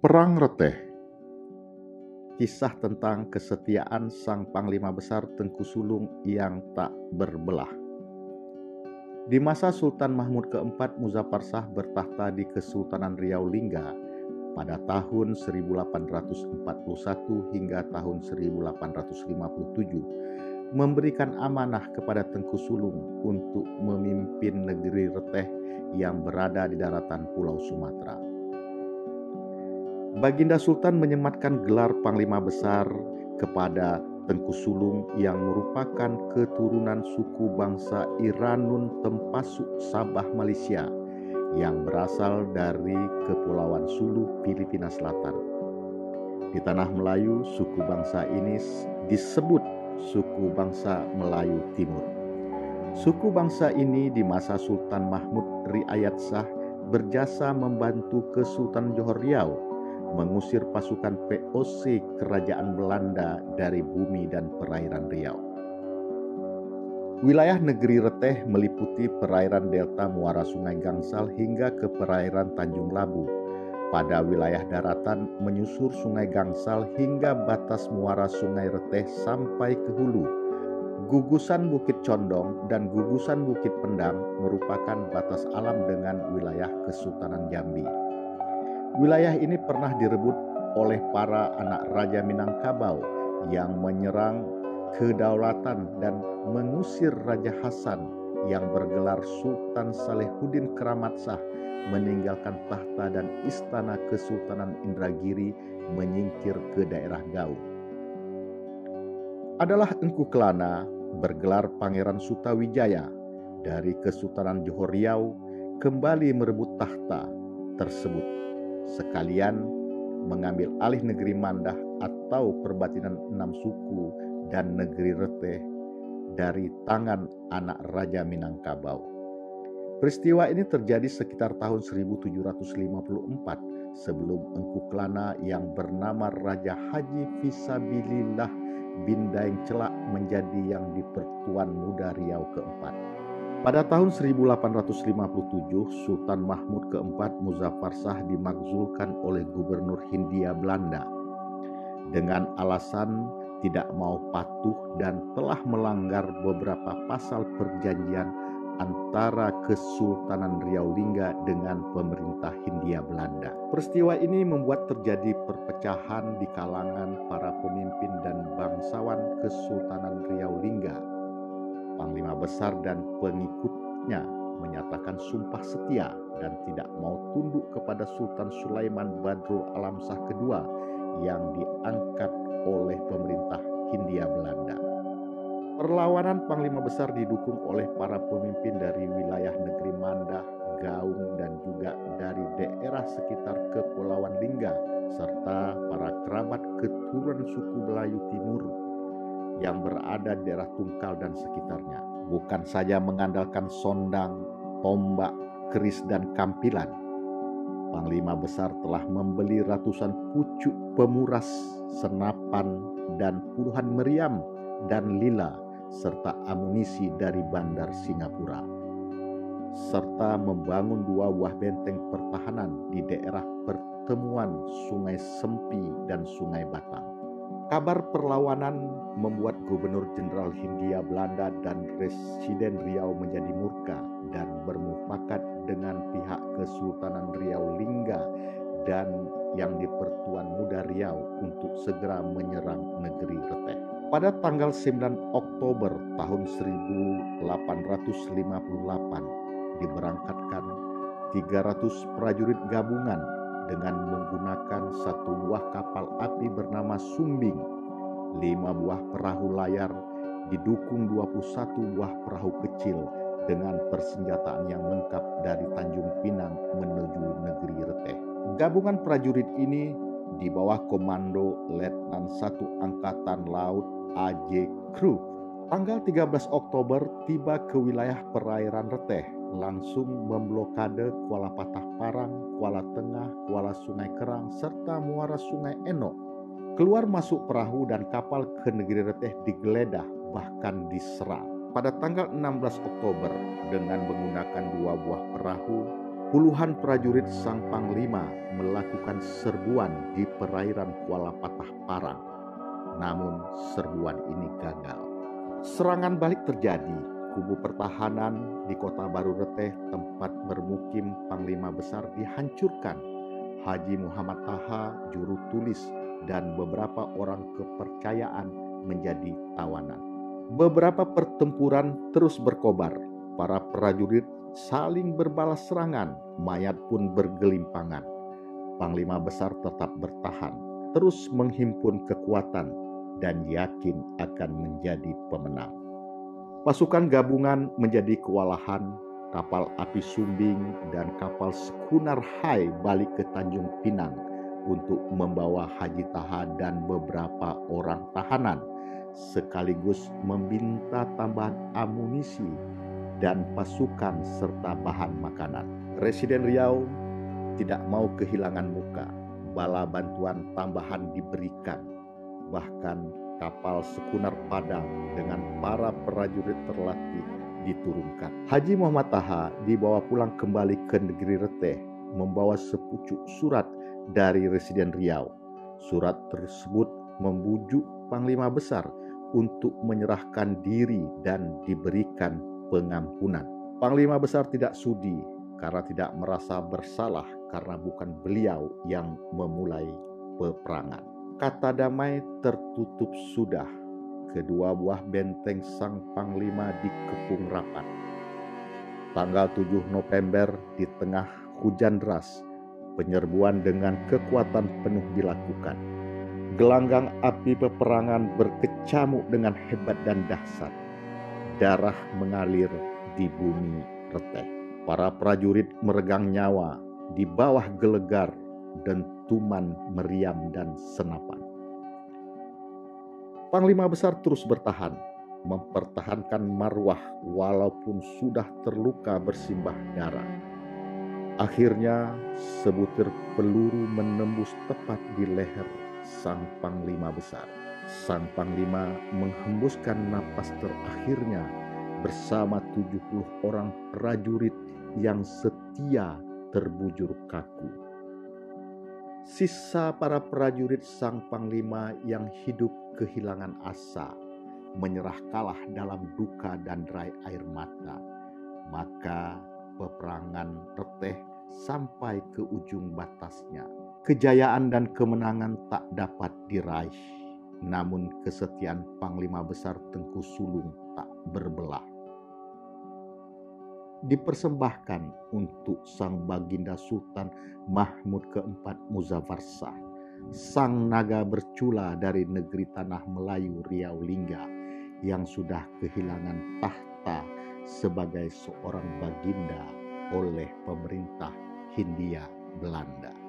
Perang Reteh, kisah tentang kesetiaan sang panglima besar Tengku Sulung yang tak berbelah. Di masa Sultan Mahmud keempat Muzaffar Shah bertahta di Kesultanan Riau Lingga pada tahun 1841 hingga tahun 1857, memberikan amanah kepada Tengku Sulung untuk memimpin negeri Reteh yang berada di daratan Pulau Sumatera. Baginda Sultan menyematkan gelar Panglima Besar kepada Tengku Sulung yang merupakan keturunan suku bangsa Iranun Tempasuk Sabah Malaysia yang berasal dari Kepulauan Sulu, Filipina Selatan. Di tanah Melayu, suku bangsa ini disebut suku bangsa Melayu Timur. Suku bangsa ini di masa Sultan Mahmud Riayat Shah berjasa membantu Kesultanan Johor Riau mengusir pasukan VOC Kerajaan Belanda dari bumi dan perairan Riau. Wilayah negeri Reteh meliputi perairan delta muara Sungai Gangsal hingga ke perairan Tanjung Labu. Pada wilayah daratan menyusur Sungai Gangsal hingga batas muara Sungai Reteh sampai ke hulu. Gugusan Bukit Condong dan gugusan Bukit Pendang merupakan batas alam dengan wilayah Kesultanan Jambi. Wilayah ini pernah direbut oleh para anak Raja Minangkabau yang menyerang kedaulatan dan mengusir Raja Hasan yang bergelar Sultan Salehuddin Keramat Shah meninggalkan tahta dan istana Kesultanan Indragiri menyingkir ke daerah Galuh. Adalah Engku Kelana bergelar Pangeran Sutawijaya dari Kesultanan Johor Riau kembali merebut tahta tersebut, sekalian mengambil alih negeri Mandah atau perbatinan 6 suku dan negeri Reteh dari tangan anak Raja Minangkabau. Peristiwa ini terjadi sekitar tahun 1754 sebelum Engku Kelana yang bernama Raja Haji Fisabilillah bin Daeng Celak menjadi yang di-Pertuan Muda Riau keempat. Pada tahun 1857, Sultan Mahmud keempat Muzaffar Shah dimakzulkan oleh Gubernur Hindia Belanda dengan alasan tidak mau patuh dan telah melanggar beberapa pasal perjanjian antara Kesultanan Riau Lingga dengan pemerintah Hindia Belanda. Peristiwa ini membuat terjadi perpecahan di kalangan para pemimpin dan bangsawan Kesultanan Riau Lingga. Panglima besar dan pengikutnya menyatakan sumpah setia dan tidak mau tunduk kepada Sultan Sulaiman Badrul Alam Shah II yang diangkat oleh pemerintah Hindia Belanda. Perlawanan Panglima besar didukung oleh para pemimpin dari wilayah negeri Mandah, Gaung, dan juga dari daerah sekitar Kepulauan Lingga serta para kerabat keturunan suku Melayu Timur yang berada di daerah Tungkal dan sekitarnya. Bukan saja mengandalkan sondang, tombak, keris, dan kampilan, Panglima besar telah membeli ratusan pucuk pemuras, senapan, dan puluhan meriam dan lila, serta amunisi dari Bandar Singapura, serta membangun 2 buah benteng pertahanan di daerah pertemuan Sungai Sempi dan Sungai Batang. Kabar perlawanan membuat Gubernur Jenderal Hindia Belanda dan Residen Riau menjadi murka dan bermufakat dengan pihak Kesultanan Riau Lingga dan yang di-Pertuan Muda Riau untuk segera menyerang negeri Reteh. Pada tanggal 9 Oktober tahun 1858 diberangkatkan 300 prajurit gabungan dengan menggunakan 1 buah kapal api bernama Sumbing, 5 buah perahu layar didukung 21 buah perahu kecil dengan persenjataan yang lengkap dari Tanjung Pinang menuju negeri Reteh. Gabungan prajurit ini di bawah komando Letnan 1 Angkatan Laut A.J. Krug. Tanggal 13 Oktober tiba ke wilayah perairan Reteh, langsung memblokade Kuala Patah Parang, Kuala Tengah, Kuala Sungai Kerang, serta muara Sungai Enok. Keluar masuk perahu dan kapal ke negeri Reteh digeledah, bahkan diserang. Pada tanggal 16 Oktober dengan menggunakan 2 buah perahu, Puluhan prajurit sang panglima melakukan serbuan di perairan Kuala Patah Parang. Namun serbuan ini gagal. Serangan balik terjadi. Kubu pertahanan di Kota Baru Reteh, tempat bermukim Panglima Besar, dihancurkan. Haji Muhammad Taha, juru tulis, dan beberapa orang kepercayaan menjadi tawanan. Beberapa pertempuran terus berkobar. Para prajurit saling berbalas serangan, mayat pun bergelimpangan. Panglima Besar tetap bertahan, terus menghimpun kekuatan, dan yakin akan menjadi pemenang. Pasukan gabungan menjadi kewalahan. Kapal api Sumbing dan kapal Skunar Hai balik ke Tanjung Pinang untuk membawa Haji Taha dan beberapa orang tahanan, sekaligus meminta tambahan amunisi dan pasukan serta bahan makanan. Residen Riau tidak mau kehilangan muka. Bala bantuan tambahan diberikan. Bahkan kapal Skunar Padang dengan para prajurit terlatih diturunkan. Haji Muhammad Taha dibawa pulang kembali ke negeri Reteh, membawa sepucuk surat dari Residen Riau. Surat tersebut membujuk Panglima Besar untuk menyerahkan diri dan diberikan pengampunan. Panglima Besar tidak sudi karena tidak merasa bersalah karena bukan beliau yang memulai peperangan. Kata damai tertutup sudah. Kedua buah benteng sang panglima dikepung rapat. Tanggal 7 November di tengah hujan deras, penyerbuan dengan kekuatan penuh dilakukan. Gelanggang api peperangan berkecamuk dengan hebat dan dahsyat. Darah mengalir di bumi Reteh. Para prajurit meregang nyawa di bawah gelegar dentuman meriam dan senapan. Panglima Besar terus bertahan, mempertahankan marwah walaupun sudah terluka bersimbah darah. Akhirnya sebutir peluru menembus tepat di leher sang Panglima Besar. Sang Panglima menghembuskan napas terakhirnya bersama 70 orang prajurit yang setia terbujur kaku. Sisa para prajurit sang panglima yang hidup kehilangan asa, menyerah kalah dalam duka dan derai air mata. Maka peperangan Reteh sampai ke ujung batasnya. Kejayaan dan kemenangan tak dapat diraih, namun kesetiaan Panglima Besar Tengku Sulung tak berbelah. Dipersembahkan untuk sang Baginda Sultan Mahmud keempat Muzaffar Shah, sang naga bercula dari negeri tanah Melayu Riau Lingga yang sudah kehilangan tahta sebagai seorang baginda oleh pemerintah Hindia Belanda.